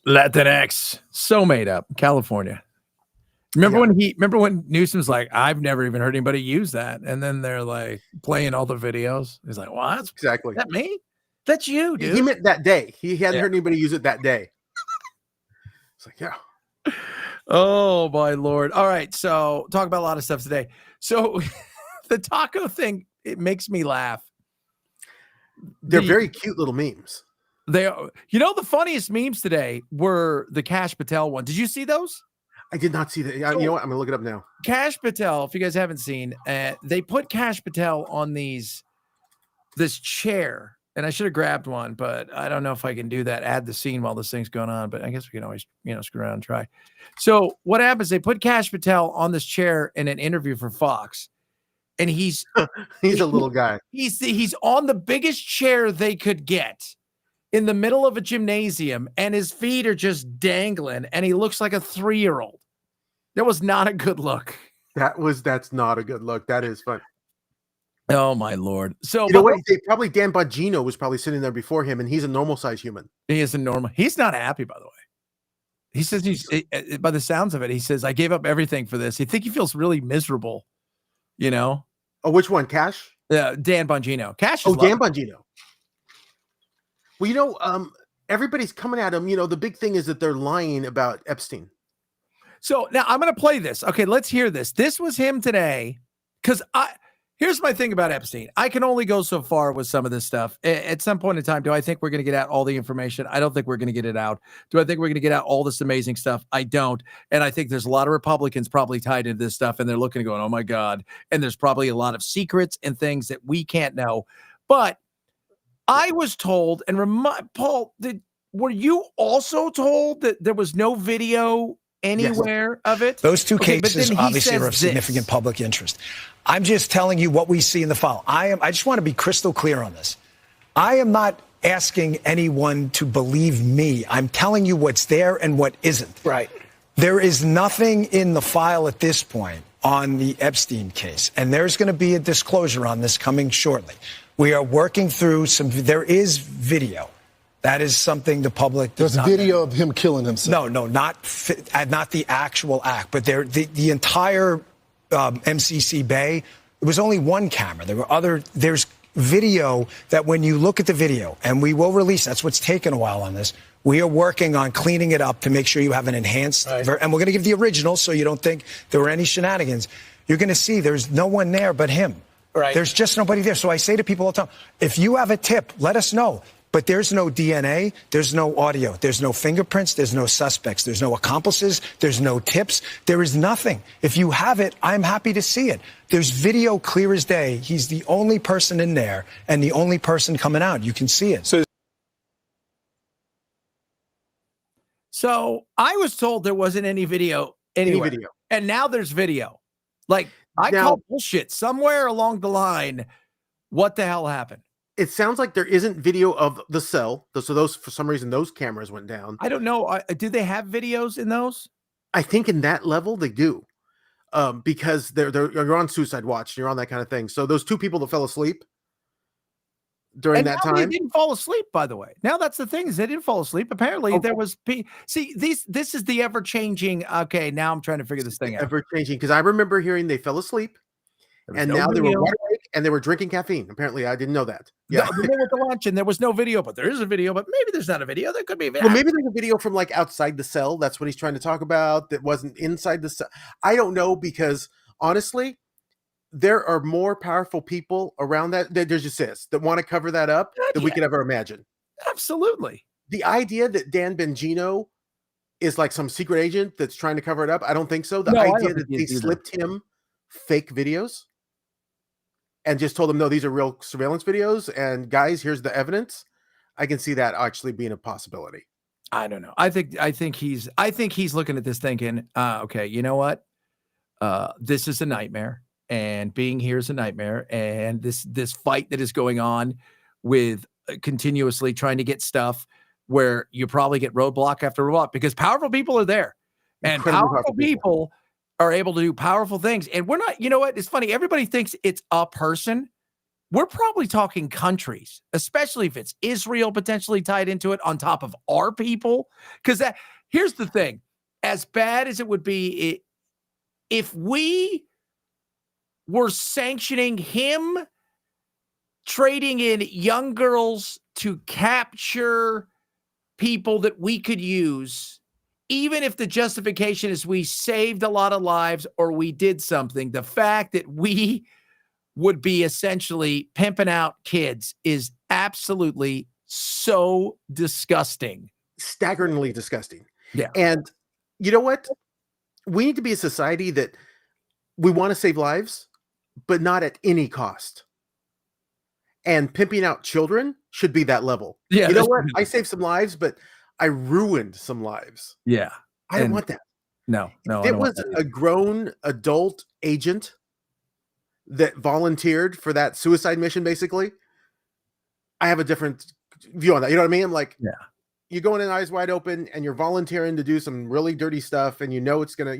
Latinx. So made up. California. Remember when Newsom's like, I've never even heard anybody use that. And then they're like playing all the videos. He's like, well, that's exactly that me? That's you, dude. He meant that day. He hadn't heard anybody use it that day. It's like, yeah. Oh my Lord. All right. So talk about a lot of stuff today. So the taco thing, it makes me laugh. They're very cute little memes. They are, the funniest memes today were the Kash Patel one. Did you see those? I did not see that. You know what? I'm gonna look it up now. Kash Patel, if you guys haven't seen, they put Kash Patel on this chair, and I should have grabbed one, but I don't know if I can do that. Add the scene while this thing's going on, but I guess we can always, screw around and try. So what happens? They put Kash Patel on this chair in an interview for Fox, and he's a little guy. He's on the biggest chair they could get in the middle of a gymnasium, and his feet are just dangling, and he looks like a 3-year-old. That was not a good look. That's not a good look. That is fun. Oh my Lord. So probably Dan Bongino was probably sitting there before him, and he's a normal size human. He is a normal. He's not happy, by the way. He says by the sounds of it, he says, I gave up everything for this. I think he feels really miserable, Oh, which one? Kash? Dan Bongino. Kash is Dan Bongino. Well, everybody's coming at him. The big thing is that they're lying about Epstein. So now I'm going to play this. Okay, let's hear this. This was him today. Because here's my thing about Epstein. I can only go so far with some of this stuff. At some point in time, do I think we're going to get out all the information? I don't think we're going to get it out. Do I think we're going to get out all this amazing stuff? I don't. And I think there's a lot of Republicans probably tied into this stuff, and they're looking and going, oh my God. And there's probably a lot of secrets and things that we can't know. But I was told, and Paul, were you also told that there was no video anywhere of it? Those two cases obviously are of significant public interest. I'm just telling you what we see in the file. I just want to be crystal clear on this. I am not asking anyone to believe me. I'm telling you what's there and what isn't. Right. There is nothing in the file at this point on the Epstein case, and there's going to be a disclosure on this coming shortly. We are working through there is video. That is something the public does There's video of him killing himself. No, not the actual act, but the entire MCC Bay, it was only one camera. There's video that when you look at the video, and we will release, that's what's taken a while on this, we are working on cleaning it up to make sure you have an enhanced, and we're going to give the original so you don't think there were any shenanigans. You're going to see there's no one there but him. Right. There's just nobody there. So I say to people all the time, if you have a tip, let us know. But there's no DNA, there's no audio, there's no fingerprints, there's no suspects, there's no accomplices, there's no tips, there is nothing. If you have it, I'm happy to see it. There's video clear as day. He's the only person in there and the only person coming out. You can see it. So I was told there wasn't any video anywhere. And now there's video. Like, I call bullshit somewhere along the line. What the hell happened? It sounds like there isn't video of the cell. So those, for some reason, those cameras went down. I don't know. Do they have videos in those? I think in that level they do, because you're on suicide watch. You're on that kind of thing. So those two people that fell asleep during that time, they didn't fall asleep. By the way, now that's the thing, is they didn't fall asleep. Apparently, there was. This is the ever changing. Okay, now I'm trying to figure this thing out. Ever changing, because I remember hearing they fell asleep. And now they were wide awake and they were drinking caffeine. Apparently, I didn't know that. Yeah, they went to lunch and there was no video, but there is a video. But maybe there's not a video. There could be a video. Well, maybe there's a video from like outside the cell. That's what he's trying to talk about. That wasn't inside the cell. I don't know, because honestly, there are more powerful people around that. There's just this that want to cover that up than we could ever imagine. Absolutely. The idea that Dan Bongino is like some secret agent that's trying to cover it up, I don't think so. The idea that they slipped him fake videos and just told them, no, these are real surveillance videos, and guys, here's the evidence. I can see that actually being a possibility. I don't know. I think he's looking at this thinking, okay, you know what? This is a nightmare, and being here is a nightmare, and this fight that is going on with continuously trying to get stuff where you probably get roadblock after roadblock, because powerful people are there, and powerful people are able to do powerful things. And we're not, you know what? It's funny. Everybody thinks it's a person. we're probably talking countries, especially if it's Israel potentially tied into it on top of our people. Because here's the thing, as bad as it would be if we were sanctioning him trading in young girls to capture people that we could use, even if the justification is we saved a lot of lives or we did something, the fact that we would be essentially pimping out kids is absolutely so disgusting. Staggeringly disgusting. Yeah. And you know what? We need to be a society that we want to save lives, but not at any cost. And pimping out children should be that level. Yeah. You know what? I saved some lives, but I ruined some lives. Yeah. I don't want that. No. If it was a grown adult agent that volunteered for that suicide mission, basically, I have a different view on that. You know what I mean? Like, yeah, you're going in eyes wide open and you're volunteering to do some really dirty stuff, and you know it's gonna,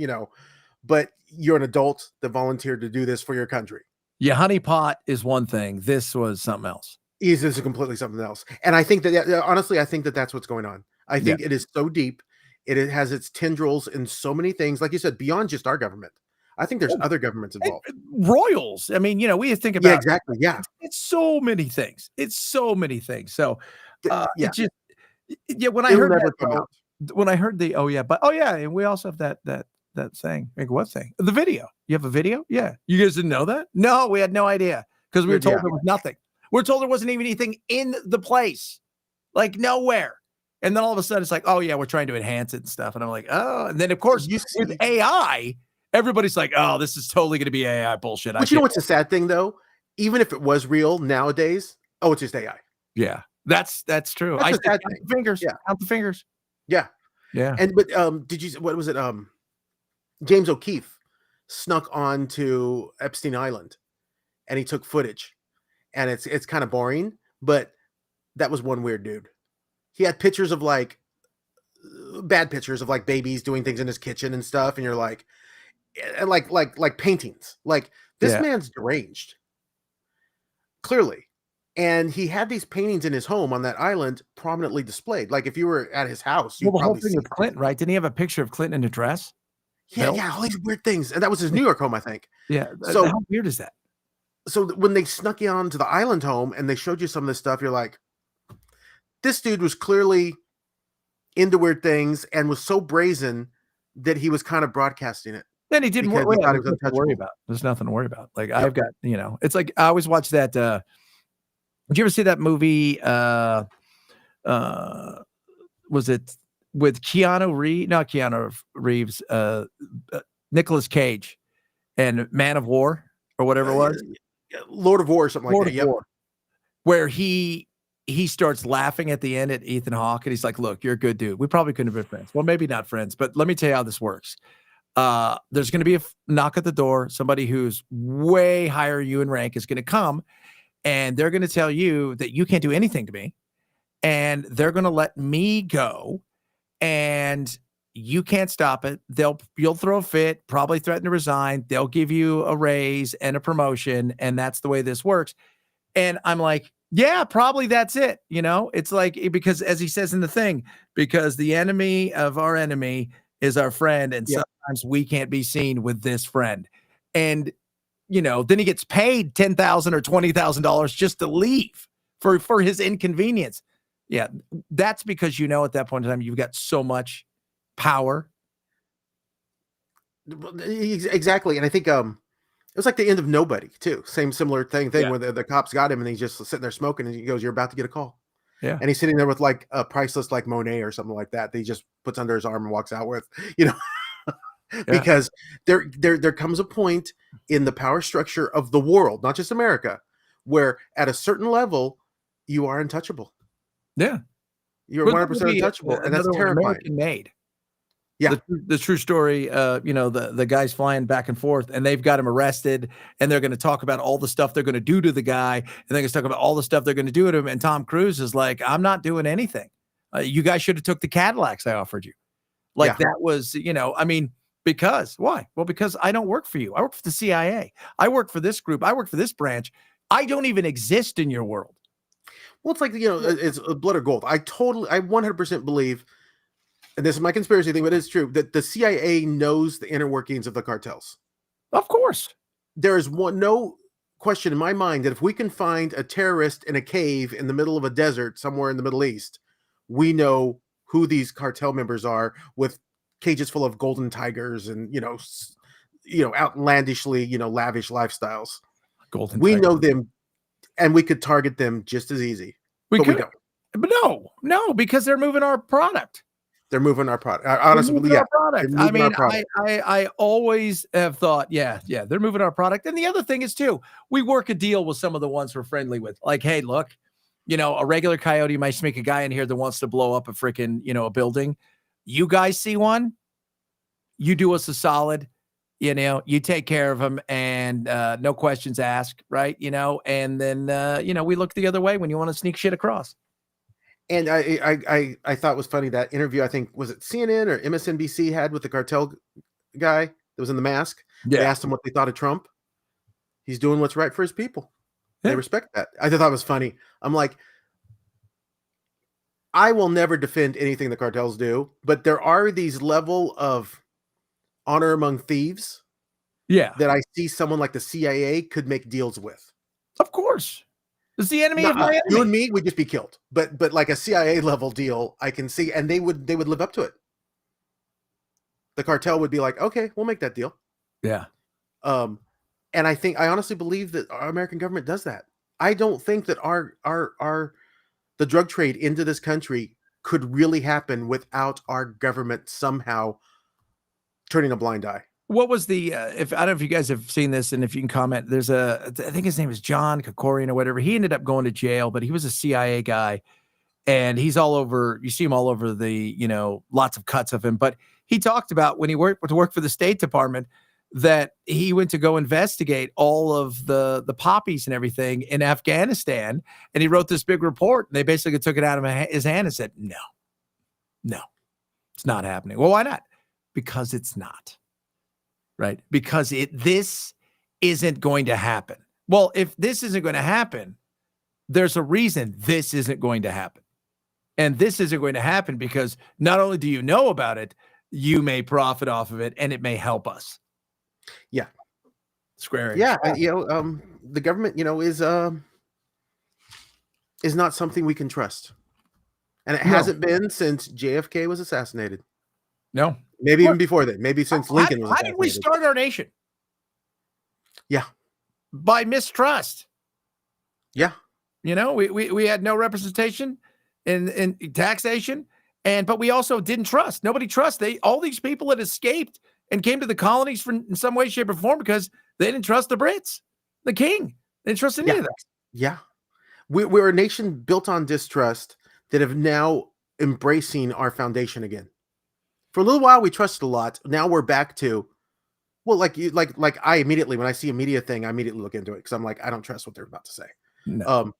but you're an adult that volunteered to do this for your country. Yeah, honeypot is one thing. This was something else. This is completely something else. And I think that, honestly, I think that that's what's going on. I think it is so deep. It has its tendrils in so many things, like you said, beyond just our government. I think there's other governments involved. Royals. I mean, we think about exactly. Yeah. It's so many things. So when I It'll heard never come out. When I heard and we also have that saying. Like, what thing? The video. You have a video? Yeah. You guys didn't know that? No, we had no idea because we were told there was nothing. We're told there wasn't even anything in the place, like nowhere. And then all of a sudden it's like, oh yeah, we're trying to enhance it and stuff. And I'm like, oh, and then of course with AI, everybody's like, oh, this is totally going to be AI bullshit. But you know what's the sad thing though? Even if it was real nowadays, it's just AI. Yeah, that's true. That's count the fingers. Yeah, count the fingers. Yeah, yeah. And but did you? What was it? James O'Keefe snuck onto Epstein Island, and he took footage, and it's kind of boring, but that was one weird dude. He had pictures of bad pictures of babies doing things in his kitchen and stuff, and you're like, and like paintings. Like, this man's deranged, clearly. And he had these paintings in his home on that island prominently displayed. Like, if you were at his house, the whole thing with Clinton, right? Didn't he have a picture of Clinton in a dress? Yeah, all these weird things. And that was his New York home, I think. Yeah. So how weird is that? So when they snuck you onto the island home and they showed you some of this stuff, you're like, this dude was clearly into weird things and was so brazen that he was kind of broadcasting it. Then he didn't worry about. There's nothing to worry about. Like, I've got, it's like I always watch that. Did you ever see that movie? Was it with Keanu Reeves? Not Keanu Reeves. Nicolas Cage and Man of War or whatever it was. Lord of War or something like that. Yep. Where he starts laughing at the end at Ethan Hawke, and he's like, look, you're a good dude. We probably couldn't have been friends. Well, maybe not friends, but let me tell you how this works. There's going to be a knock at the door. Somebody who's way higher you in rank is going to come, and they're going to tell you that you can't do anything to me, and they're going to let me go, and you can't stop it. You'll throw a fit, probably threaten to resign. They'll give you a raise and a promotion, and that's the way this works. And I'm like, yeah, probably that's it. It's like, because as he says in the thing, because the enemy of our enemy is our friend, and sometimes we can't be seen with this friend. And then he gets paid $10,000 or $20,000 just to leave for his inconvenience. Yeah, that's because at that point in time you've got so much power. Exactly, and I think it was like the end of Nobody too. Similar thing where the cops got him and he's just sitting there smoking, and he goes, "You're about to get a call." Yeah, and he's sitting there with like a priceless like Monet or something like that. That he just puts under his arm and walks out with, because there comes a point in the power structure of the world, not just America, where at a certain level you are untouchable. Yeah, you're 100% untouchable, and that's terrifying. American made. Yeah, the true story. The guy's flying back and forth, and they've got him arrested, and they're going to talk about all the stuff they're going to do to the guy, and they're going to talk about all the stuff they're going to do to him. And Tom Cruise is like, "I'm not doing anything. You guys should have took the Cadillacs I offered you." That was, because why? Well, because I don't work for you. I work for the CIA. I work for this group. I work for this branch. I don't even exist in your world. Well, it's like, it's blood or gold. I 100% believe, and this is my conspiracy thing, but it's true, that the CIA knows the inner workings of the cartels. Of course. There is no question in my mind that if we can find a terrorist in a cave in the middle of a desert somewhere in the Middle East, we know who these cartel members are, with cages full of golden tigers and, outlandishly, lavish lifestyles. We know them, and we could target them just as easy. We don't. But no, because they're moving our product. They're moving our product. Honestly, yeah. I mean, I always have thought, yeah, they're moving our product. And the other thing is too, we work a deal with some of the ones we're friendly with. Like, hey, look, a regular coyote might sneak a guy in here that wants to blow up a freaking, a building. You guys see one, you do us a solid, you take care of them, and no questions asked, right? And then, we look the other way when you want to sneak shit across. And I thought it was funny, that interview, I think, was it CNN or MSNBC had with the cartel guy that was in the mask? Yeah. They asked him what they thought of Trump. He's doing what's right for his people. Yeah. They respect that. I thought it was funny. I'm like, I will never defend anything the cartels do, but there are these level of honor among thieves. Yeah. That I see someone like the CIA could make deals with. Of course. It's the enemy of my enemy. You and me would just be killed. But like a CIA level deal, I can see, and they would live up to it. The cartel would be like, okay, we'll make that deal. Yeah. And I honestly believe that our American government does that. I don't think that the drug trade into this country could really happen without our government somehow turning a blind eye. What was the, I don't know if you guys have seen this, and if you can comment, I think his name is John Kokorian or whatever. He ended up going to jail, but he was a CIA guy, and he's all over, you see him all over the, lots of cuts of him. But he talked about when he went to work for the State Department, that he went to go investigate all of the poppies and everything in Afghanistan. And he wrote this big report, and they basically took it out of his hand and said, no, it's not happening. Well, why not? Because it's not. Right? Because this isn't going to happen. Well, if this isn't going to happen, there's a reason this isn't going to happen. And this isn't going to happen because not only do you know about it, you may profit off of it, and it may help us. Yeah. Square. Yeah. The government, is not something we can trust. And it hasn't been since JFK was assassinated. No. Maybe even before that. Maybe since Lincoln was assassinated. How did we start our nation? Yeah. By mistrust. Yeah. We had no representation in taxation, but we also didn't trust. Nobody trusts. All these people had escaped and came to the colonies in some way, shape, or form because they didn't trust the Brits, the king. They didn't trust any of that. Yeah. We're a nation built on distrust that have now embracing our foundation again. For a little while, we trusted a lot. Now we're back to, well, like I immediately, when I see a media thing, I immediately look into it because I'm like, I don't trust what they're about to say. No.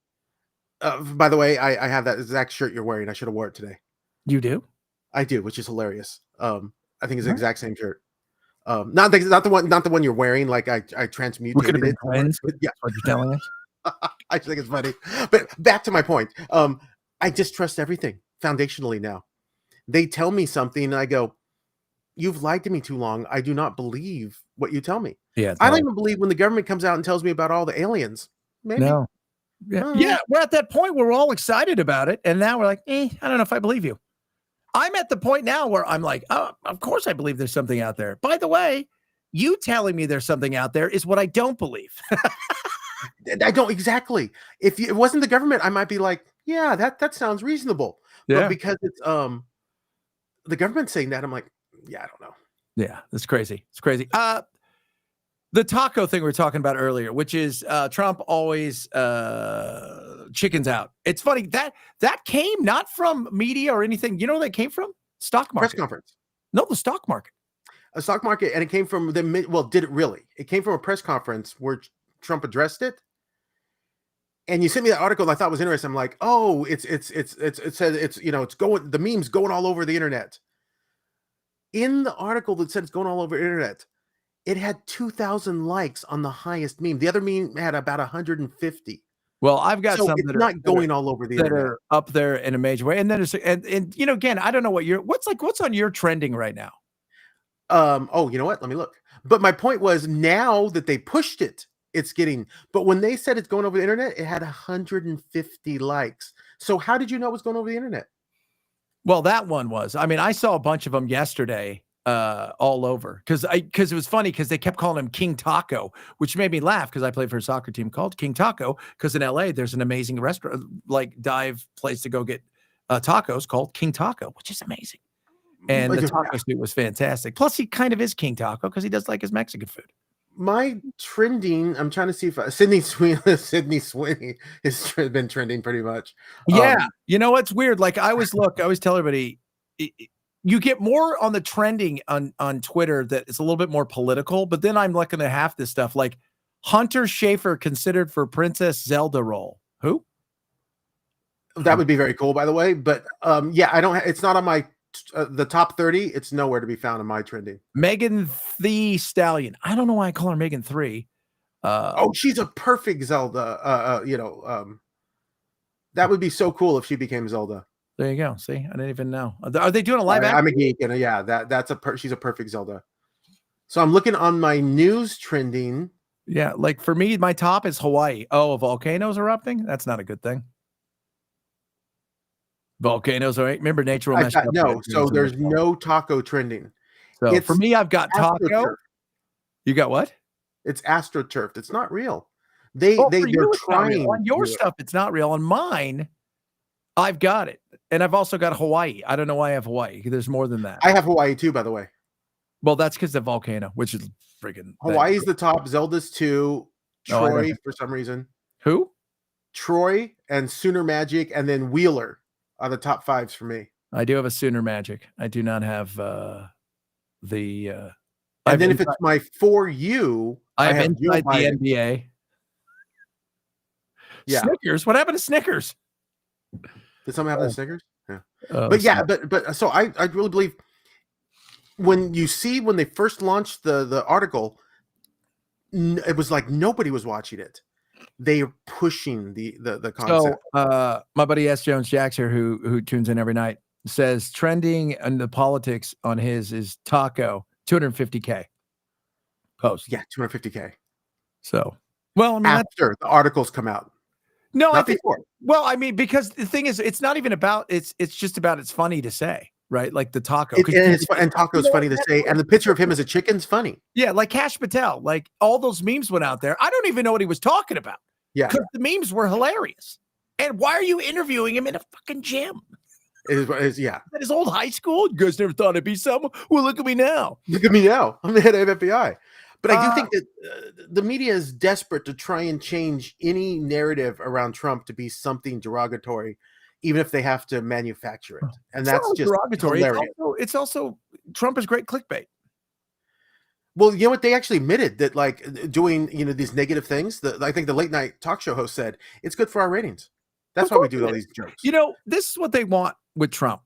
By the way, I have that exact shirt you're wearing. I should have wore it today. You do? I do, which is hilarious. I think it's the exact same shirt. Not the one you're wearing. Like I transmutated could have been twins. Yeah, what you're telling us. I think it's funny. But back to my point. I distrust everything foundationally now. They tell me something and I go, you've lied to me too long. I do not believe what you tell me. Yeah, I don't even believe when the government comes out and tells me about all the aliens. Maybe. No. Yeah, we're at that point where we're all excited about it. And now we're like, I don't know if I believe you. I'm at the point now where I'm like, oh, of course I believe there's something out there. By the way, you telling me there's something out there is what I don't believe. I don't exactly. If it wasn't the government, I might be like, yeah, that sounds reasonable. Yeah. But because it's the government saying that, I'm like, yeah, I don't know. Yeah, that's crazy. It's crazy. The taco thing we were talking about earlier, which is Trump always chickens out. It's funny that came not from media or anything. You know where that came from? Stock market. Press conference. No, the stock market. A stock market, and it came from did it really? It came from a press conference where Trump addressed it. And you sent me that article I thought was interesting. I'm like, oh, it said it's going, the meme's going all over the internet. In the article that said it's going all over the internet, It had 2,000 likes on the highest meme. The other meme had about 150. Well, I've got So some it's that not going all over the internet. are up there in a major way. And then and you know, again, I don't know what's on your trending right now. Oh, you know what? Let me look. But my point was, now that they pushed it, it's getting. But when they said it's going over the internet, it had 150 likes. So how did you know it was going over the internet? Well, that one was. I mean, I saw a bunch of them yesterday, all over because it was funny because they kept calling him King Taco, which made me laugh because I played for a soccer team called King Taco. Because in LA, there's an amazing restaurant, like dive place to go get tacos called King Taco, which is amazing. And the taco suit was fantastic. Plus, he kind of is King Taco because he does like his Mexican food. My trending, I'm trying to see if Sydney Sweeney has been trending pretty much. Yeah. You know what's weird? Like I always tell everybody, you get more on the trending on Twitter that it's a little bit more political, but then I'm looking at half this stuff like Hunter Schafer considered for Princess Zelda role. Who? That would be very cool, by the way. But yeah, it's not on my the top 30. It's nowhere to be found in my trending. Megan Thee Stallion. I don't know why I call her Megan 3. Oh, she's a perfect Zelda. That would be so cool if she became Zelda. There you go. See, I didn't even know. Are they doing a live action? I'm a geek, and yeah, she's a perfect Zelda. So I'm looking on my news trending. Yeah, like for me, my top is Hawaii. Oh, volcanoes erupting? That's not a good thing. Volcanoes, all right. Remember, nature will mess up. No, so there's no taco trending. So for me, I've got taco. You got what? It's astroturfed. It's not real. They're trying on your stuff. It's not real. On mine, I've got it, and I've also got Hawaii. I don't know why I have Hawaii. There's more than that. I have Hawaii too, by the way. Well, that's because the volcano, which is freaking. Hawaii's the top. Zelda's 2. Troy for some reason. Who? Troy and Sooner Magic, and then Wheeler are the top 5s for me. I do have a Sooner Magic. I do not have and then if it's my For You, I have inside the NBA. Yeah. Snickers. What happened to Snickers? Did something happen to Snickers? Yeah. But yeah, but so I really believe when they first launched the article, it was like nobody was watching it. They are pushing the concept. So my buddy S. Jones Jacks here, who tunes in every night, says trending and the politics on his is taco 250K post. Yeah, 250K. So well, I mean, after the articles come out. No, I think before. Well, I mean, because the thing is, it's not even about it's just about it's funny to say, right? Like the taco. And taco's funny to say, and the picture of him as a chicken's funny. Yeah, like Cash Patel, like all those memes went out there. I don't even know what he was talking about. Yeah, because the memes were hilarious. And why are you interviewing him in a fucking gym? Yeah. At his old high school? You guys never thought I'd be someone? Well, look at me now. Look at me now. I'm the head of FBI. But I do think that the media is desperate to try and change any narrative around Trump to be something derogatory, even if they have to manufacture it. And that's just derogatory. It's also Trump is great clickbait. Well, you know what? They actually admitted that, like, doing these negative things. I think the late night talk show host said it's good for our ratings. That's why we do all these jokes. This is what they want with Trump.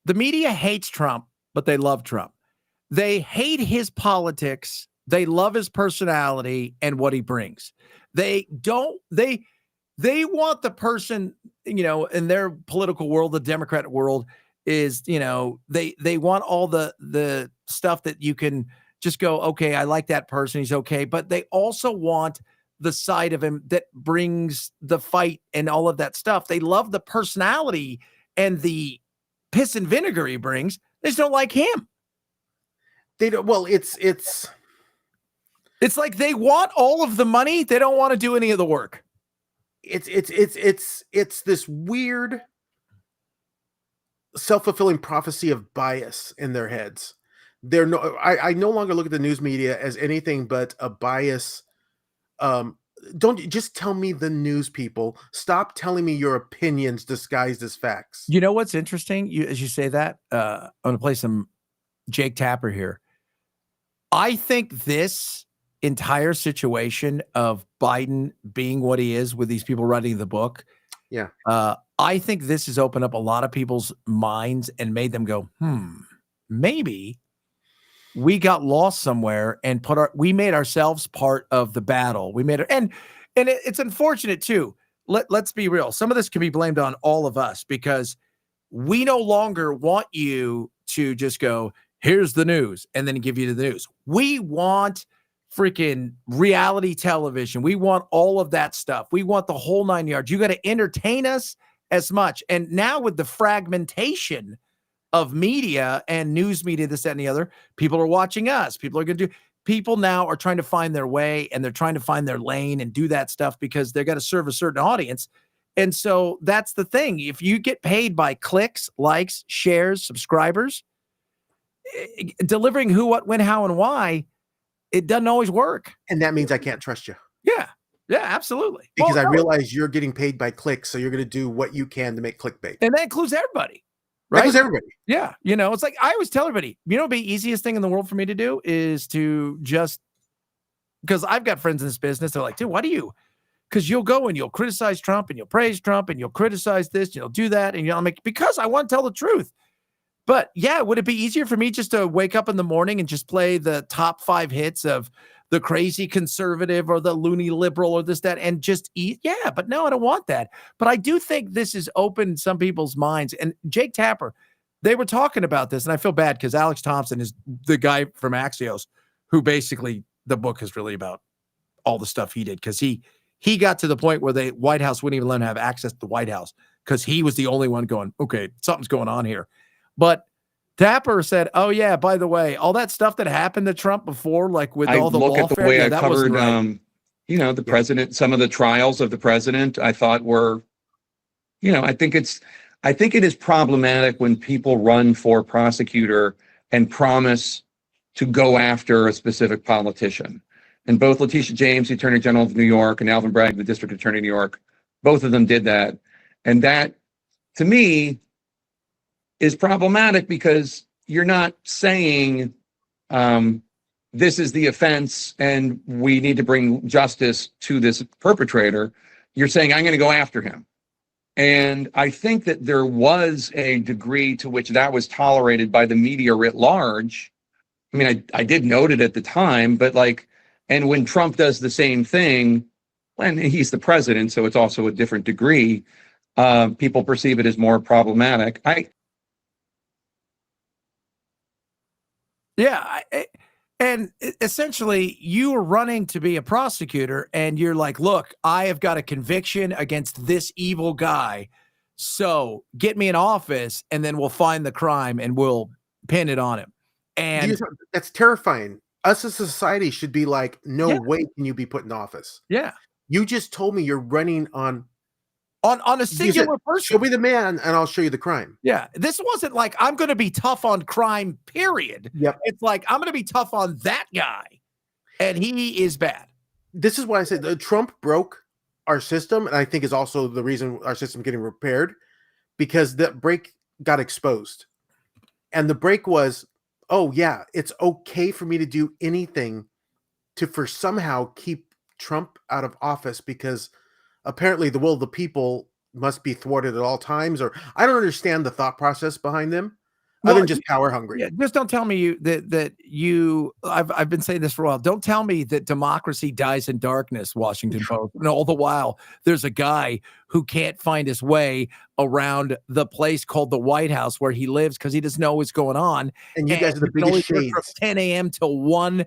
The media hates Trump, but they love Trump. They hate his politics. They love his personality and what he brings. They want the person, in their political world, the Democrat world is, they want all the stuff that you can just go, okay, I like that person. He's okay. But they also want the side of him that brings the fight and all of that stuff. They love the personality and the piss and vinegar he brings. They just don't like him. They don't. Well, it's like they want all of the money. They don't want to do any of the work. It's this weird self-fulfilling prophecy of bias in their heads. I no longer look at the news media as anything but a bias. Don't just tell me the news, people. Stop telling me your opinions disguised as facts. You know what's interesting? As you say that, I'm going to play some Jake Tapper here. I think this entire situation of Biden being what he is with these people writing the book. Yeah. I think this has opened up a lot of people's minds and made them go, maybe we got lost somewhere and we made ourselves part of the battle. We made it. And it's unfortunate too. Let's be real. Some of this can be blamed on all of us because we no longer want you to just go, here's the news, and then give you the news. We want freaking reality television. We want all of that stuff. We want the whole 9 yards. You got to entertain us as much. And now with the fragmentation of media and news media, this, that, and the other, people are watching us. People now are trying to find their way, and they're trying to find their lane and do that stuff because they're got to serve a certain audience. And so that's the thing. If you get paid by clicks, likes, shares, subscribers, delivering who, what, when, how, and why, it doesn't always work. And that means I can't trust you. Yeah. Yeah, absolutely. Because I realize you're getting paid by clicks, so you're going to do what you can to make clickbait. And that includes everybody. Right? That includes everybody. Yeah. It's like I always tell everybody, the easiest thing in the world for me to do is to just, because I've got friends in this business. They're like, dude, why do you? Because you'll go and you'll criticize Trump and you'll praise Trump and you'll criticize this, and you'll do that. And you'll make, because I want to tell the truth. But yeah, would it be easier for me just to wake up in the morning and just play the top 5 hits of the crazy conservative or the loony liberal or this, that, and just eat? Yeah, but no, I don't want that. But I do think this has opened some people's minds. And Jake Tapper, they were talking about this, and I feel bad because Alex Thompson is the guy from Axios who basically the book is really about all the stuff he did, because he got to the point where the White House wouldn't even let him have access to the White House because he was the only one going, okay, something's going on here. But Tapper said, oh, yeah, by the way, all that stuff that happened to Trump before, like with all the lawfare. Look at the way I covered, the president, some of the trials of the president, I thought were, I think it is problematic when people run for prosecutor and promise to go after a specific politician. And both Letitia James, the Attorney General of New York, and Alvin Bragg, the District Attorney of New York, both of them did that. And that, to me, is problematic because you're not saying this is the offense and we need to bring justice to this perpetrator. You're saying, I'm going to go after him. And I think that there was a degree to which that was tolerated by the media writ large. I mean, I did note it at the time, but and when Trump does the same thing, and he's the president, so it's also a different degree, people perceive it as more problematic. Yeah. And essentially, you are running to be a prosecutor, and you're like, look, I have got a conviction against this evil guy. So get me in office, and then we'll find the crime and we'll pin it on him. And that's terrifying. Us as a society should be like, no way can you be put in office. Yeah. You just told me you're running on a singular person. Show me the man and I'll show you the crime. Yeah. This wasn't like, I'm going to be tough on crime, period. Yep. It's like, I'm going to be tough on that guy, and he is bad. This is why I said Trump broke our system, and I think is also the reason our system getting repaired, because that break got exposed. And the break was, oh yeah, it's okay for me to do anything for somehow keep Trump out of office, because apparently the will of the people must be thwarted at all times, or I don't understand the thought process behind them, other than just power hungry. Yeah, just don't tell me I've been saying this for a while. Don't tell me that democracy dies in darkness, Washington Post. And all the while, there's a guy who can't find his way around the place called the White House where he lives because he doesn't know what's going on. And you guys are the biggest shades. From 10 a.m. till 1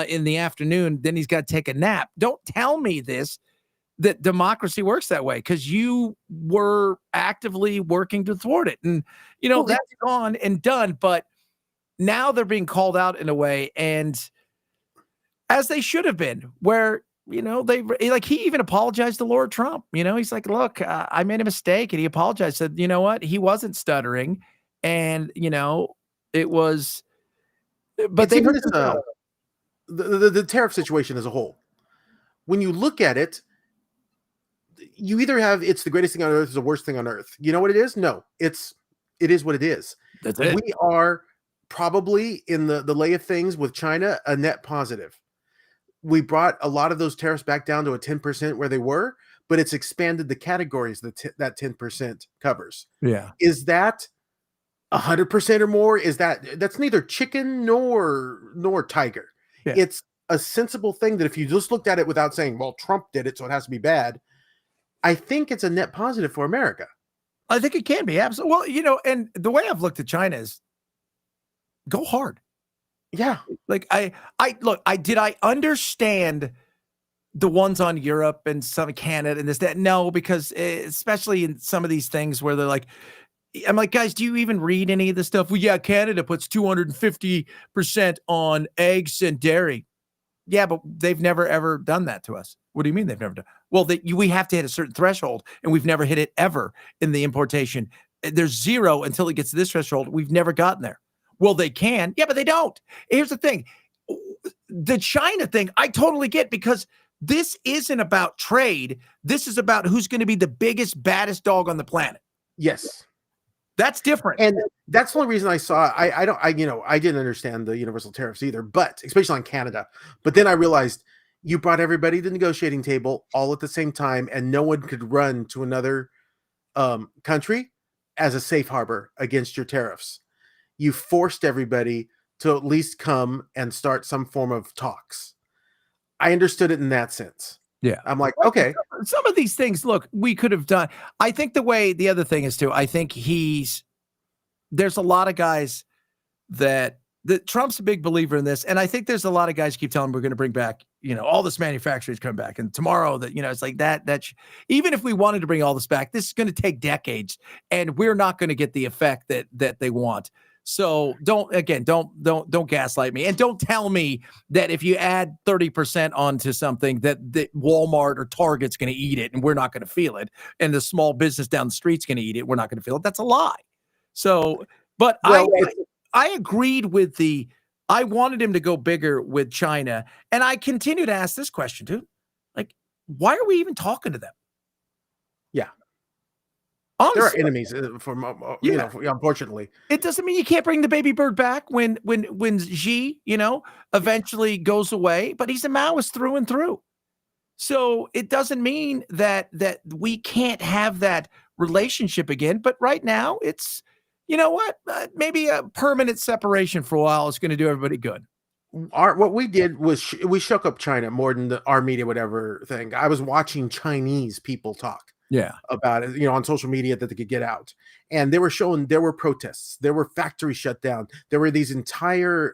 in the afternoon, then he's got to take a nap. Don't tell me that democracy works that way, because you were actively working to thwart it. And, that's gone and done. But now they're being called out in a way, and as they should have been, where, he even apologized to Lord Trump. He's like, look, I made a mistake. And he apologized, said, you know what? He wasn't stuttering. And, it was, but they the tariff situation as a whole. When you look at it, you either have it's the greatest thing on earth, it's the worst thing on earth. You know what it is? No, it is what it is. That's it. We are probably in the lay of things with China a net positive. We brought a lot of those tariffs back down to a 10% where they were, but it's expanded the categories that 10% covers. Yeah. Is that 100% or more, that's neither chicken nor tiger. Yeah. It's a sensible thing that if you just looked at it without saying, well, Trump did it, so it has to be bad. I think it's a net positive for America. I think it can be. Absolutely. Well, and the way I've looked at China is go hard. Yeah. Like I understand the ones on Europe and some Canada and this, that. No, because especially in some of these things where they're like, I'm like, guys, do you even read any of this stuff? Well, yeah, Canada puts 250% on eggs and dairy. Yeah, but they've never, ever done that to us. What do you mean they've never done? Well, we have to hit a certain threshold, and we've never hit it ever in the importation. There's zero until it gets to this threshold. We've never gotten there. Well, they can. Yeah, but they don't. Here's the thing. The China thing, I totally get, because this isn't about trade. This is about who's going to be the biggest, baddest dog on the planet. Yes. That's different. And that's the only reason I saw, I didn't understand the universal tariffs either, but especially on Canada. But then I realized you brought everybody to the negotiating table all at the same time, and no one could run to another country as a safe harbor against your tariffs. You forced everybody to at least come and start some form of talks. I understood it in that sense. Yeah. I'm like, okay. Some of these things, look, we could have done. I think the other thing is too, I think there's a lot of guys that Trump's a big believer in this. And I think there's a lot of guys keep telling him we're going to bring back, all this manufacturers come back. And tomorrow that, it's like even if we wanted to bring all this back, this is going to take decades, and we're not going to get the effect that they want. So don't gaslight me, and don't tell me that if you add 30% onto something that Walmart or Target's going to eat it and we're not going to feel it, and the small business down the street's going to eat it, we're not going to feel it. That's a lie. So, but I agreed with I wanted him to go bigger with China, and I continue to ask this question too, like, why are we even talking to them? Yeah. Honestly, there are enemies unfortunately. It doesn't mean you can't bring the baby bird back when Xi, eventually goes away, but he's a Maoist through and through. So it doesn't mean that we can't have that relationship again. But right now it's, maybe a permanent separation for a while is going to do everybody good. What we did was we shook up China more than our media would ever think. I was watching Chinese people talk. Yeah, about it, on social media that they could get out, and they were showing there were protests, there were factories shut down, there were these entire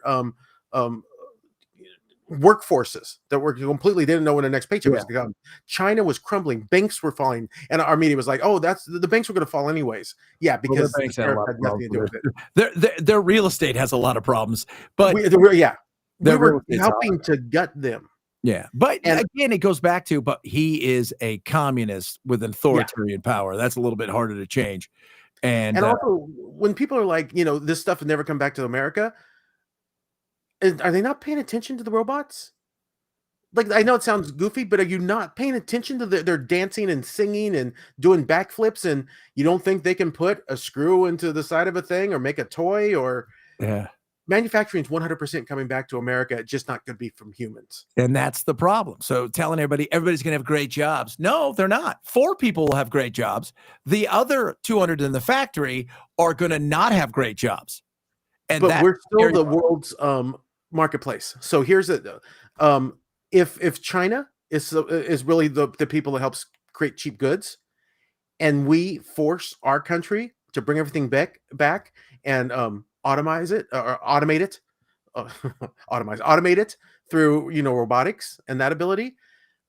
workforces that were completely didn't know when the next paycheck was going to come. China was crumbling, banks were falling, and our media was like, "Oh, that's the banks were going to fall anyways." Yeah, because their banks had nothing to do with it. Their real estate has a lot of problems, but we were helping to gut them. Yeah, but again, it goes back to, but he is a communist with authoritarian power. That's a little bit harder to change. And also, when people are like, this stuff will never come back to America, are they not paying attention to the robots? Like, I know it sounds goofy, but are you not paying attention to their dancing and singing and doing backflips, and you don't think they can put a screw into the side of a thing or make a toy or... Yeah. Manufacturing is 100% coming back to America. It's just not going to be from humans. And that's the problem. So telling everybody's going to have great jobs. No, they're not. 4 people will have great jobs. The other 200 in the factory are going to not have great jobs. But we're still the world's marketplace. So here's it. If China is really the people that helps create cheap goods, and we force our country to bring everything back and automate it through robotics and that ability,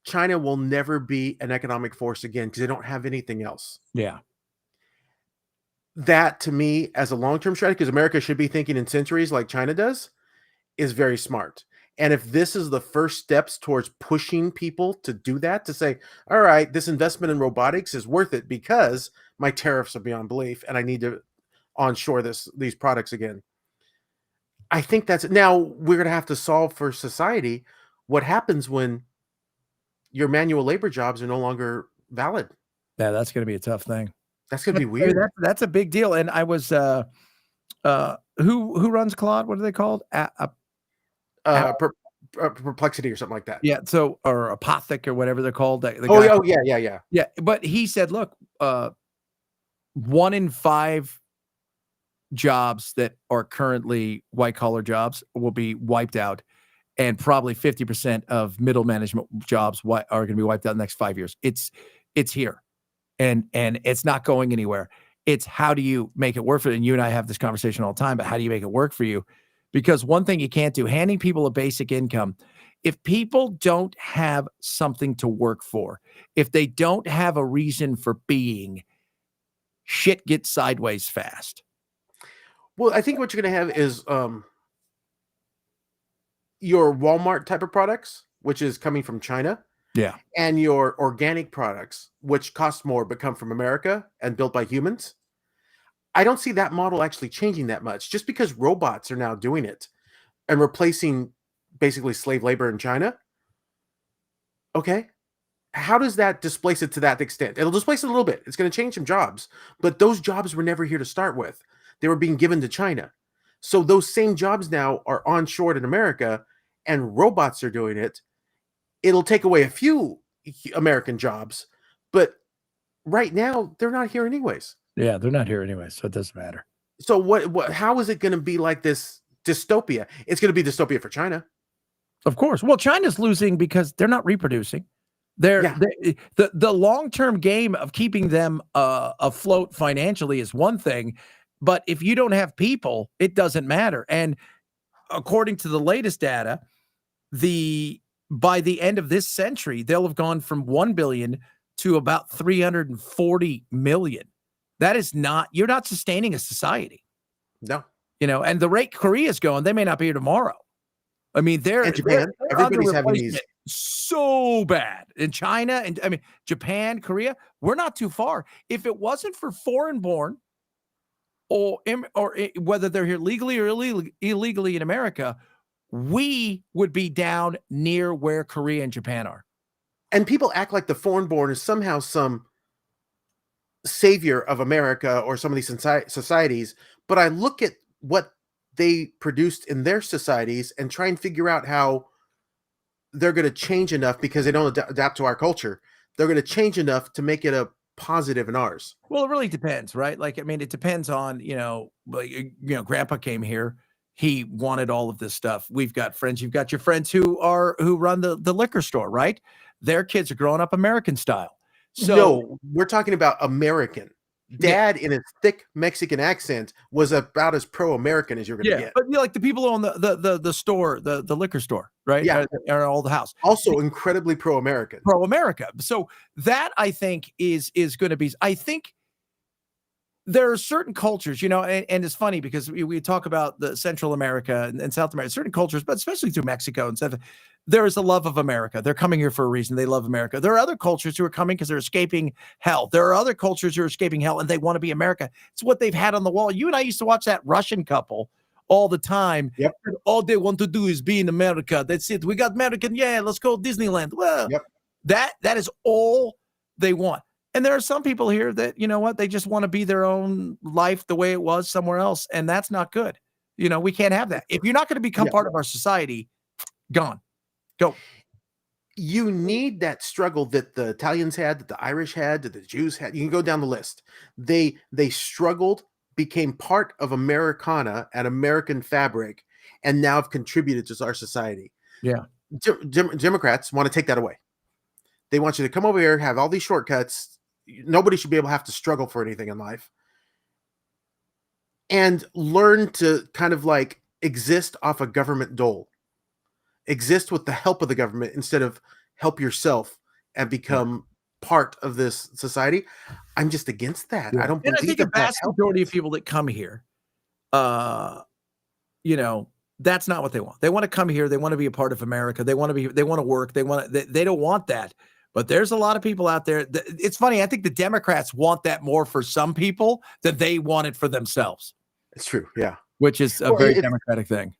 China will never be an economic force again because they don't have anything else. Yeah. That, to me, as a long-term strategy, because America should be thinking in centuries like China does, is very smart. And if this is the first steps towards pushing people to do that, to say, all right, this investment in robotics is worth it because my tariffs are beyond belief and I need to onshore these products again. I think that's now we're going to have to solve for society what happens when your manual labor jobs are no longer valid. Yeah, that's going to be a tough thing. That's going to be weird. That's a big deal. And I was who runs Claude? What are they called? Perplexity or something like that. Yeah. So, or Apothic or whatever they're called. Yeah. But he said, look, 1 in 5 jobs that are currently white collar jobs will be wiped out, and probably 50% of middle management jobs are going to be wiped out in the next 5 years. It's here, and it's not going anywhere. It's how do you make it work for it? And you and I have this conversation all the time, but how do you make it work for you? Because one thing you can't do, handing people a basic income, if people don't have something to work for, if they don't have a reason for being, shit gets sideways fast. Well, I think what you're going to have is your Walmart type of products, which is coming from China. Yeah. And your organic products, which cost more but come from America and built by humans. I don't see that model actually changing that much just because robots are now doing it and replacing basically slave labor in China. Okay. How does that displace it to that extent? It'll displace it a little bit. It's going to change some jobs, but those jobs were never here to start with. They were being given to China. So those same jobs now are onshored in America and robots are doing it. It'll take away a few American jobs, but right now they're not here anyways. Yeah, they're not here anyway, so it doesn't matter. So what how is it going to be like this dystopia? It's going to be dystopia for China. Of course. Well, China's losing because they're not reproducing. The long-term game of keeping them afloat financially is one thing, but if you don't have people, it doesn't matter. And according to the latest data, by the end of this century, they'll have gone from 1 billion to about 340 million. That is you're not sustaining a society. No. And the rate Korea's going, they may not be here tomorrow. I mean, and Japan, everybody's having these so bad in China. And I mean, Japan, Korea, we're not too far. If it wasn't for foreign born or whether they're here legally or illegally in America, we would be down near where Korea and Japan are. And people act like the foreign-born is somehow some savior of America or some of these societies. But I look at what they produced in their societies and try and figure out how they're going to change enough because they don't adapt to our culture. They're going to change enough to make it a positive in ours. Well, it really depends, right? Like, I mean, it depends on, Grandpa came here. He wanted all of this stuff. We've got friends. You've got your friends who run the liquor store, right? Their kids are growing up American style. So no, we're talking about American. Dad, in his thick Mexican accent, was about as pro-American as you're going to get. But like the people who own the store, the liquor store, right? Yeah, are all the house. Also incredibly pro-American. Pro-America. So that I think is going to be. I think there are certain cultures, and it's funny because we talk about the Central America and South America, certain cultures, but especially through Mexico and stuff. There is a love of America. They're coming here for a reason. They love America. There are other cultures who are coming because they're escaping hell. There are other cultures who are escaping hell and they want to be America. It's what they've had on the wall. You and I used to watch that Russian couple all the time. Yep. All they want to do is be in America. That's it. We got American. Yeah, let's go Disneyland. Well, yep. That is all they want. And there are some people here that, they just want to be their own life the way it was somewhere else. And that's not good. We can't have that. If you're not going to become part of our society, gone. Go. You need that struggle that the Italians had, that the Irish had, that the Jews had. You can go down the list. They struggled, became part of Americana and American fabric, and now have contributed to our society. Yeah. Democrats want to take that away. They want you to come over here, have all these shortcuts. Nobody should be able to have to struggle for anything in life. And learn to kind of like exist off a government dole. Exist with the help of the government instead of help yourself and become part of this society. I'm just against that. Yeah. I don't believe I think the vast majority of people that come here, that's not what they want. They want to come here. They want to be a part of America. They want to work. They don't want that. But there's a lot of people out there. It's funny. I think the Democrats want that more for some people than they want it for themselves. It's true. Yeah. Which is a very Democratic thing.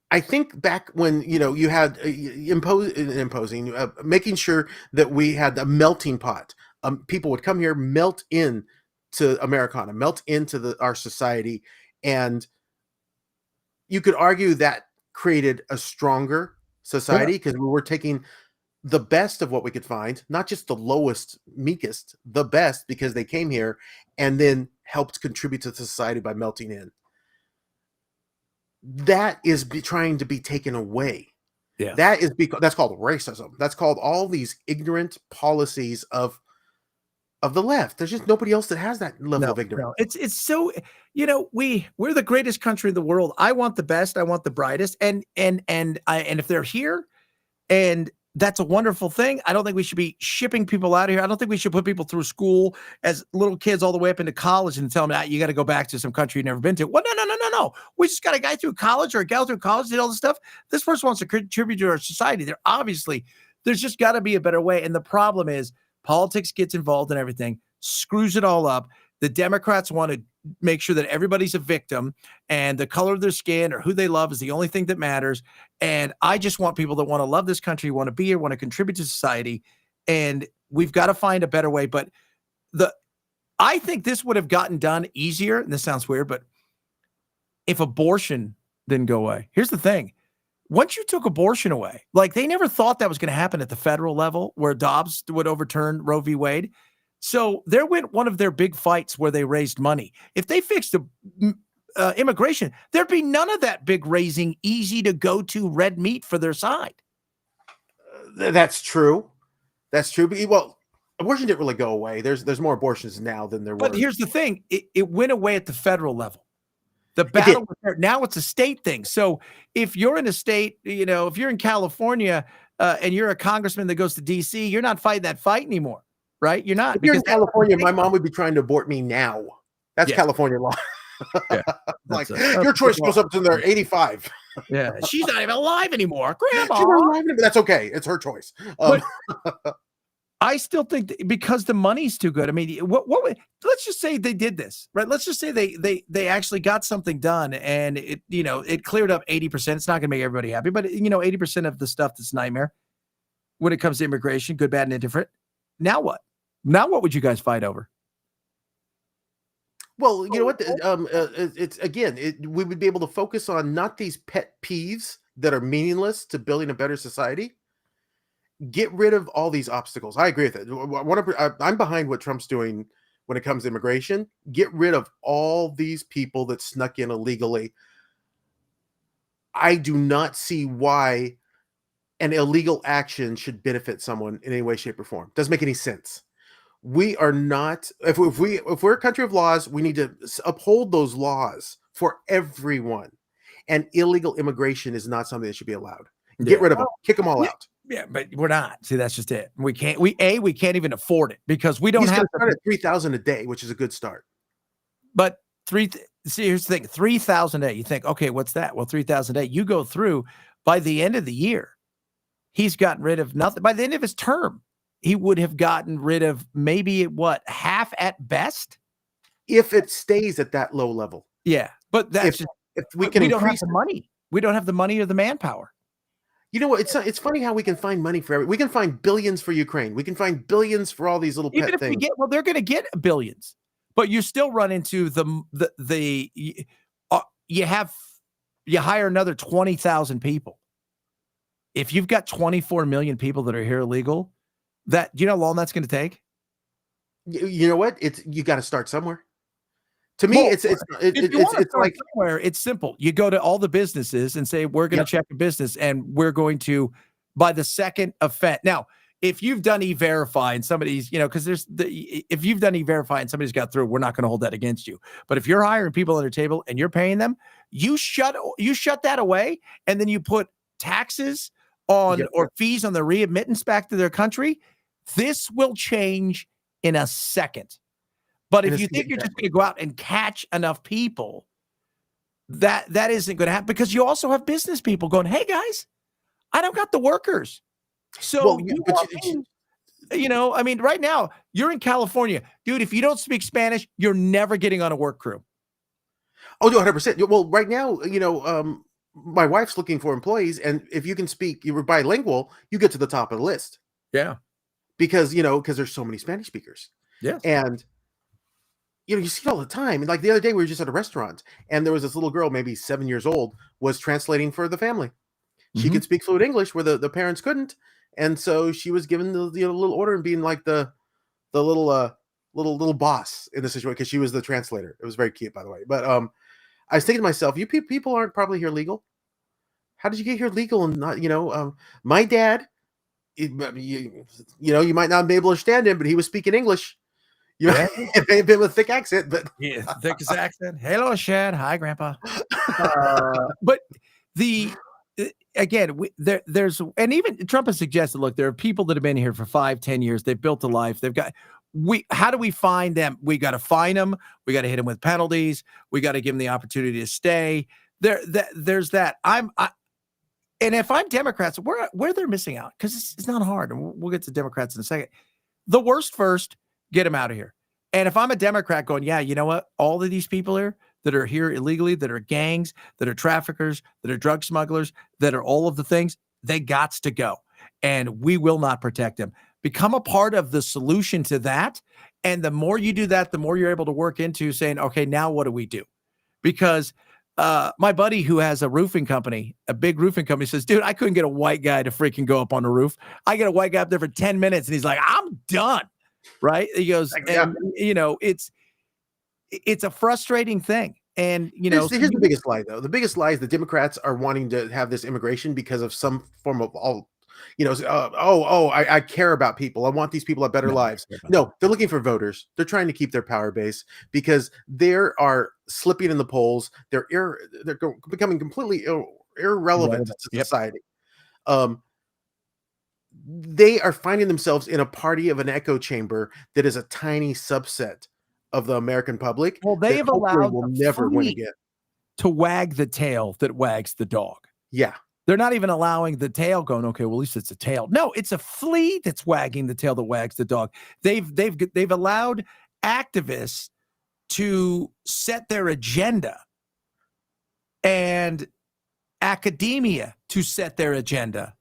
I think back when, you had imposing, making sure that we had a melting pot. People would come here, melt in to Americana, melt into our society. And you could argue that created a stronger society because we were taking the best of what we could find, not just the lowest, meekest, the best, because they came here and then helped contribute to society by melting in. That is trying to be taken away. Yeah. That is because that's called racism. That's called all these ignorant policies of the left. There's just nobody else that has that level of ignorance. No. It's so, we're the greatest country in the world. I want the best. I want the brightest. And if they're here, and that's a wonderful thing. I don't think we should be shipping people out of here. I don't think we should put people through school as little kids all the way up into college and tell them you got to go back to some country you've never been to. Well, no. We just got a guy through college or a gal through college, did all this stuff. This person wants to contribute to our society. There's just got to be a better way. And the problem is politics gets involved in everything, screws it all up. The Democrats want to make sure that everybody's a victim and the color of their skin or who they love is the only thing that matters. And I just want people that want to love this country, want to be here, want to contribute to society. And we've got to find a better way. But I think this would have gotten done easier. And this sounds weird, but if abortion didn't go away, here's the thing. Once you took abortion away, like they never thought that was going to happen at the federal level where Dobbs would overturn Roe v. Wade. So there went one of their big fights where they raised money. If they fixed the immigration, there'd be none of that big raising, easy to go to red meat for their side. That's true. But, well, abortion didn't really go away. There's more abortions now than there were. But here's the thing. It went away at the federal level. The battle was there. Now it's a state thing. So if you're in a state, if you're in California and you're a congressman that goes to D.C., you're not fighting that fight anymore. Right? You're not. If you're in California, my mom would be trying to abort me now. That's California law. Like your choice goes up to their 85. Yeah, she's not even alive anymore. Grandma. She's not alive anymore. That's okay. It's her choice. I still think because the money's too good. I mean, let's just say they did this, right? Let's just say they actually got something done and it cleared up 80%. It's not going to make everybody happy, but 80% of the stuff that's nightmare when it comes to immigration, good, bad, and indifferent. Now what? Now what would you guys fight over? Well, you know what? We would be able to focus on not these pet peeves that are meaningless to building a better society. Get rid of all these obstacles. I agree with it. I'm behind what Trump's doing when it comes to immigration. Get rid of all these people that snuck in illegally. I do not see why an illegal action should benefit someone in any way, shape, or form. Doesn't make any sense. We are not, if we're a country of laws, we need to uphold those laws for everyone. And illegal immigration is not something that should be allowed. Get rid of them. Kick them all out. Yeah, but we're not. See, that's just it. We can't even afford it because we don't have to start at 3,000 a day, which is a good start. But here's the thing, 3,000 a day. You think, okay, what's that? Well, 3,000 a day. You go through by the end of the year, he's gotten rid of nothing. By the end of his term, he would have gotten rid of maybe half at best, if it stays at that low level. Yeah, but that's if we can don't have increase the money. We don't have the money or the manpower. You know what? It's funny how we can find money for we can find billions for Ukraine. We can find billions for all these little Even pet if things. They're going to get billions, but you still run into you hire another 20,000 people. If you've got 24 million people that are here illegal, do you know how long that's going to take? You know what? You got to start somewhere. To me, it's like somewhere. It's simple. You go to all the businesses and say, we're going to check a business and we're going to, by the second offense. Now, if you've done E-Verify and somebody's, because if you've done E-Verify and somebody's got through, we're not going to hold that against you. But if you're hiring people on your table and you're paying them, you shut that away and then you put taxes on or fees on the readmittance back to their country. This will change in a second. But if you think you're just going to go out and catch enough people, that isn't going to happen because you also have business people going, hey, guys, I don't got the workers. So, right now, you're in California. Dude, if you don't speak Spanish, you're never getting on a work crew. Oh, 100%. Well, right now, my wife's looking for employees. And if you can speak, you're bilingual, you get to the top of the list. Yeah. Because there's so many Spanish speakers. Yeah. And you see it all the time. And like the other day, we were just at a restaurant and there was this little girl, maybe 7 years old, was translating for the family. She could speak fluent English where the parents couldn't. And so she was given the little order and being like the little little boss in the situation because she was the translator. It was very cute, by the way. But I was thinking to myself, you people aren't probably here legal. How did you get here legal and not, my dad, you might not be able to understand him, but he was speaking English. It may have been with a thick accent, but yeah, thickest accent. Hello, Shad. Hi, Grandpa. But again, there's, and even Trump has suggested, look, there are people that have been here for 5-10 years. They've built a life. They've got, how do we find them? We got to find them. We got to hit them with penalties. We got to give them the opportunity to stay there's that. And if I'm Democrats, where they're missing out, because it's not hard. And we'll get to Democrats in a second. The worst first, get them out of here. And if I'm a Democrat going, yeah, you know what? All of these people here that are here illegally, that are gangs, that are traffickers, that are drug smugglers, that are all of the things, they gots to go. And we will not protect them. Become a part of the solution to that. And the more you do that, the more you're able to work into saying, okay, now what do we do? Because my buddy who has a roofing company, a big roofing company, says, dude, I couldn't get a white guy to freaking go up on the roof. I get a white guy up there for 10 minutes and he's like, I'm done. Right. He goes, and, it's a frustrating thing. And, here's the biggest lie, though. The biggest lie is the Democrats are wanting to have this immigration because of some form of I care about people. I want these people to have better lives. No, they're looking for voters. They're trying to keep their power base because they are slipping in the polls. They're becoming completely irrelevant to society. They are finding themselves in a party of an echo chamber that is a tiny subset of the American public. Well, they have allowed will never win again to wag the tail that wags the dog. Yeah. They're not even allowing the tail going, okay, well, at least it's a tail. No, it's a flea that's wagging the tail that wags the dog. They've allowed activists to set their agenda and academia to set their agenda.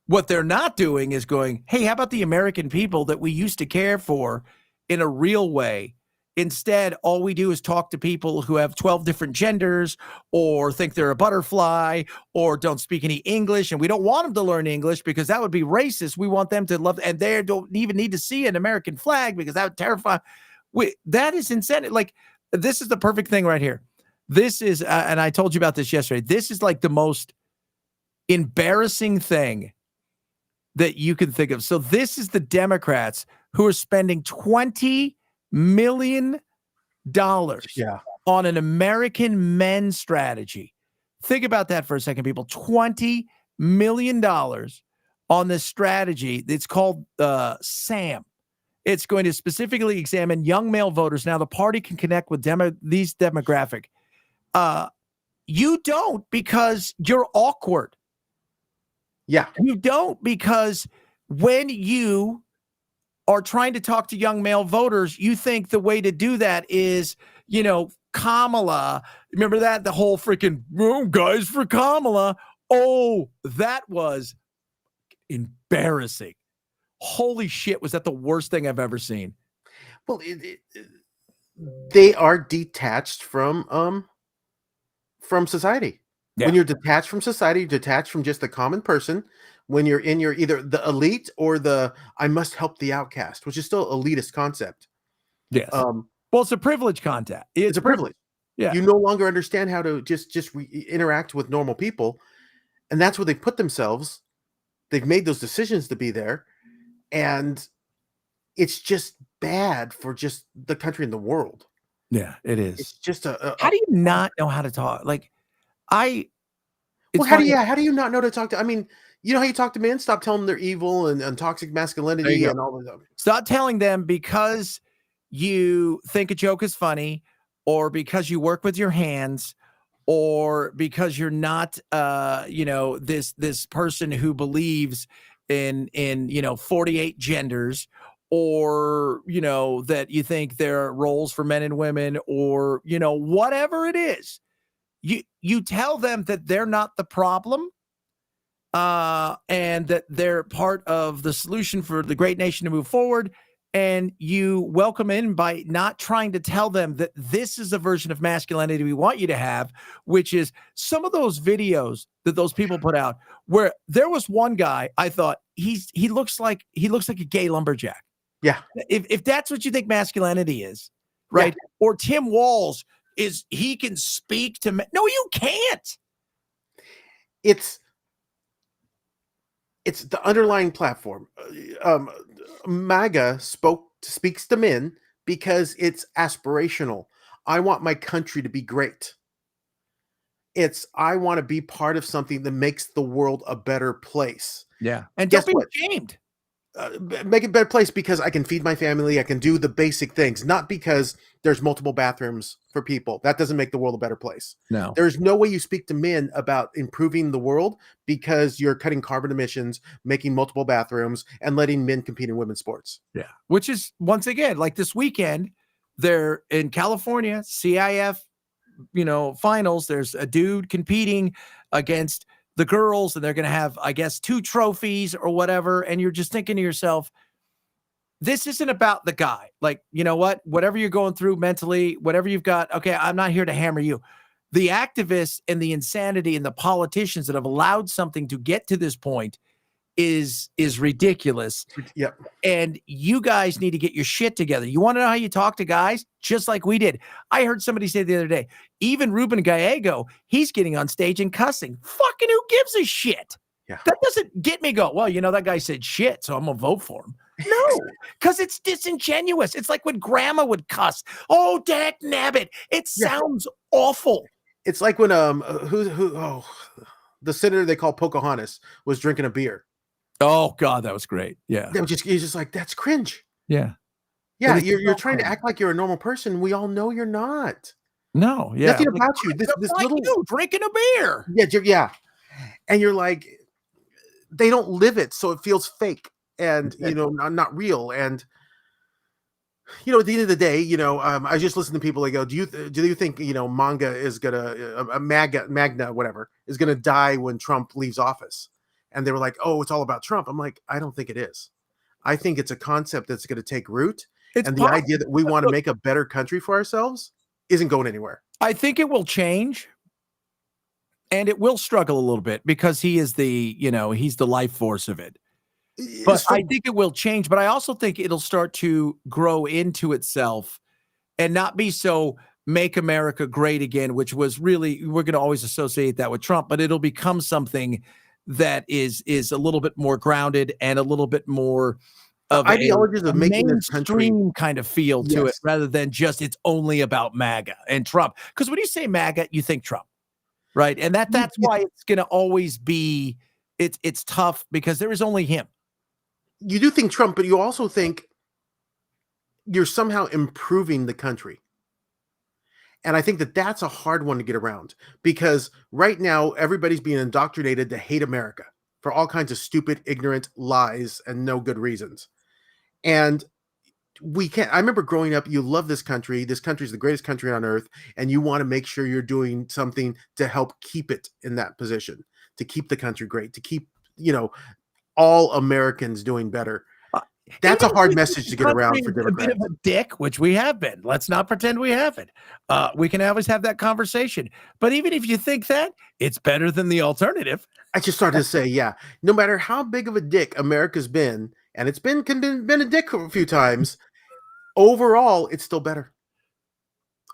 What they're not doing is going, hey, how about the American people that we used to care for in a real way? Instead, all we do is talk to people who have 12 different genders or think they're a butterfly or don't speak any English. And we don't want them to learn English because that would be racist. We want them to love, and they don't even need to see an American flag because that would terrify. That is incentive. Like, this is the perfect thing right here. This is, and I told you about this yesterday. This is like the most embarrassing thing that you can think of. So this is the Democrats who are spending $20 million on an American men strategy. Think about that for a second, people. $20 million on this strategy. It's called SAM. It's going to specifically examine young male voters. Now, the party can connect with these demographic. You don't because you're awkward. Yeah. You don't because when you are trying to talk to young male voters, you think the way to do that is, Kamala. Remember that? The whole freaking guys for Kamala. Oh, that was embarrassing. Holy shit. Was that the worst thing I've ever seen? Well, they are detached from society. Yeah. When you're detached from society, you're detached from just the common person. When you're in your either the elite or the I must help the outcast, which is still elitist concept. Yes. Well, it's a privilege concept. It's a privilege. Yeah. You no longer understand how to just interact with normal people, and that's where they put themselves. They've made those decisions to be there, and it's just bad for just the country and the world. Yeah, it is. It's just how do you not know how to talk? Like, how do you not know to talk to? I mean, you know how you talk to men? Stop telling them they're evil and toxic masculinity and all of that. Stop telling them because you think a joke is funny, or because you work with your hands, or because you're not, this person who believes in 48 genders, or that you think there are roles for men and women, or whatever it is. You tell them that they're not the problem, and that they're part of the solution for the great nation to move forward. And you welcome in by not trying to tell them that this is a version of masculinity we want you to have, which is some of those videos that those people put out where there was one guy, I thought he looks like a gay lumberjack. Yeah. If that's what you think masculinity is, right? Yeah. Or Tim Walz he can speak to men. No, you can't. It's the underlying platform. MAGA speaks to men because it's aspirational. I want my country to be great. I want to be part of something that makes the world a better place. Yeah. And don't be ashamed. Make it a better place because I can feed my family. I can do the basic things, not because there's multiple bathrooms for people. That doesn't make the world a better place. No. There's no way you speak to men about improving the world because you're cutting carbon emissions, making multiple bathrooms, and letting men compete in women's sports. Yeah. Which is, once again, like this weekend, they're in California, CIF, finals. There's a dude competing against the girls, and they're going to have, I guess, 2 trophies or whatever. And you're just thinking to yourself, this isn't about the guy. Like, you know what? Whatever you're going through mentally, whatever you've got, okay, I'm not here to hammer you. The activists and the insanity and the politicians that have allowed something to get to this point is ridiculous. Yep. And you guys need to get your shit together. You want to know how you talk to guys? Just like we did. I heard somebody say the other day, even Ruben Gallego, he's getting on stage and cussing. Fucking who gives a shit? Yeah. That doesn't get me go, well, that guy said shit, so I'm going to vote for him. No, because it's disingenuous. It's like when grandma would cuss. Oh, dag nabbit. It sounds awful. It's like when the senator they call Pocahontas was drinking a beer. Oh God, that was great. Yeah. He's just like, that's cringe. Yeah. Yeah. You're trying to act like you're a normal person. We all know you're not. No. Yeah. Nothing about you. This like little you drinking a beer. Yeah. Yeah. And you're like, they don't live it. So it feels fake and, not real. And, at the end of the day, I just listen to people. They go, do you think, manga is going to, Magna, whatever, is going to die when Trump leaves office? And they were like, oh, it's all about Trump. I'm like, I don't think it is. I think it's a concept that's going to take root. And the idea that we want to make a better country for ourselves isn't going anywhere. I think it will change. And it will struggle a little bit because he is he's the life force of it. But I think it will change. But I also think it'll start to grow into itself and not be so make America great again, which was really, we're going to always associate that with Trump, but it'll become something that is a little bit more grounded and a little bit more of ideologies of making this country kind of feel to it, rather than just it's only about MAGA and Trump. Because when you say MAGA, you think Trump, right? And that's why it's going to always be it's tough because there is only him. You do think Trump, but you also think you're somehow improving the country. And I think that's a hard one to get around because right now everybody's being indoctrinated to hate America for all kinds of stupid, ignorant lies and no good reasons. And we can't. I remember growing up, you love this country. This country is the greatest country on earth. And you want to make sure you're doing something to help keep it in that position, to keep the country great, to keep, all Americans doing better. That's a hard message to get around for Democrats. A bit of a dick, which we have been. Let's not pretend we haven't. We can always have that conversation. But even if you think that, it's better than the alternative. I just started to say, no matter how big of a dick America's been, and it's been a dick a few times, overall, it's still better.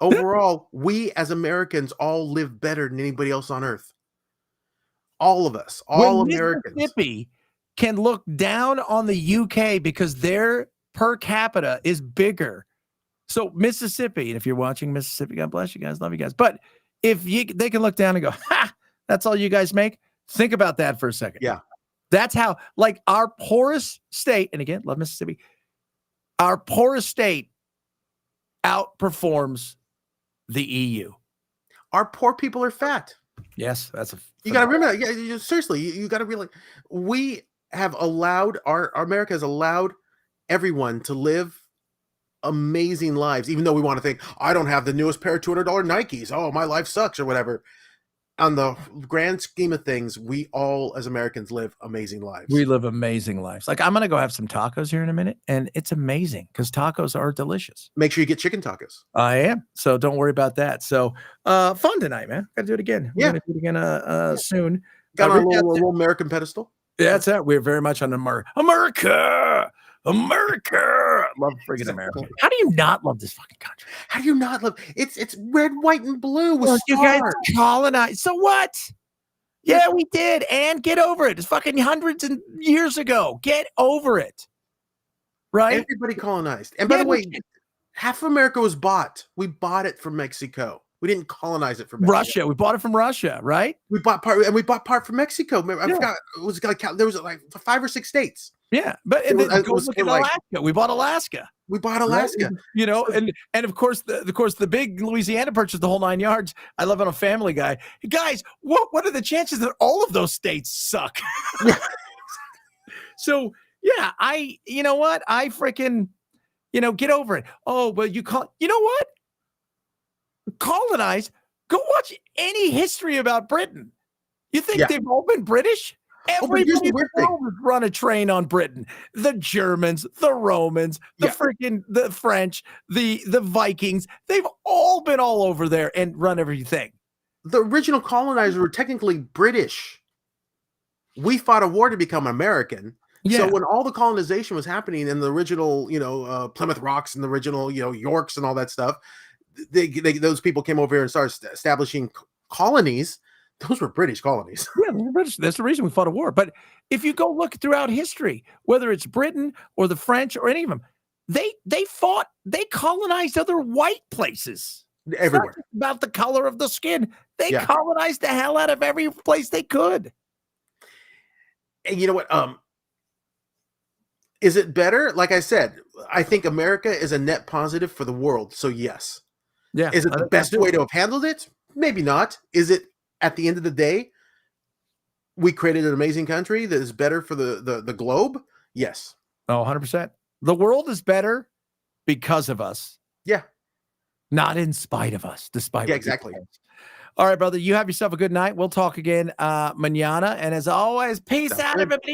Overall, we as Americans all live better than anybody else on earth. All of us, all Americans. Mississippi can look down on the UK because their per capita is bigger. So Mississippi, and if you're watching Mississippi, God bless you guys, love you guys. But if they can look down and go, ha, that's all you guys make. Think about that for a second. Yeah. That's how, like, our poorest state, and again, love Mississippi, our poorest state outperforms the EU. Our poor people are fat. Yes, you got to remember that. Yeah, seriously, you got to realize we have allowed our America has allowed everyone to live amazing lives, even though we want to think I don't have the newest pair of $200 Nikes. Oh, my life sucks or whatever. On the grand scheme of things, we all as Americans live amazing lives. We live amazing lives. Like, I'm going to go have some tacos here in a minute, and it's amazing because tacos are delicious. Make sure you get chicken tacos. I am. So don't worry about that. So fun tonight, man. Got to do it again. We're going to do it again soon. Got on a little American pedestal. Yeah, that's it. We're very much on America. love friggin' America. How do you not love this fucking country? How do you not love it's red, white, and blue with you guys colonized. So what? Yeah, we did. And get over it. It's fucking hundreds of years ago. Get over it. Right? Everybody colonized. And by the way, half of America was bought. We bought it from Mexico. We didn't colonize it from Mexico. Russia. We bought it from Russia, right? We bought part from Mexico. I forgot. It was like there was like 5 or 6 states. Yeah, but look at Alaska. We bought Alaska. We bought Alaska. Right? You know, and of course the big Louisiana purchase, the whole 9 yards. I love it on Family Guy. Hey, guys, what are the chances that all of those states suck? So yeah, you know what? I freaking, get over it. Oh, well, you know what? Colonize. Go watch any history about Britain. You think they've all been British? Everybody in the world has run a train on Britain. The Germans, the Romans, the French, the Vikings. They've all been all over there and run everything. The original colonizers were technically British. We fought a war to become American. Yeah. So when all the colonization was happening in the original, Plymouth Rocks and the original, Yorks and all that stuff, those people came over here and started establishing colonies. Those were British colonies. Yeah, they were British. That's the reason we fought a war. But if you go look throughout history, whether it's Britain or the French or any of them, they colonized other white places. Everywhere. It's not just about the color of the skin. They colonized the hell out of every place they could. And you know what? Is it better? Like I said, I think America is a net positive for the world. So yes. Yeah. Is it the best way to have handled it? Maybe not. Is it, at the end of the day, we created an amazing country that is better for the globe? Yes. Oh, 100%. The world is better because of us. Yeah. Not in spite of us, despite. Yeah, exactly. All right, brother. You have yourself a good night. We'll talk again mañana. And as always, peace out, everybody.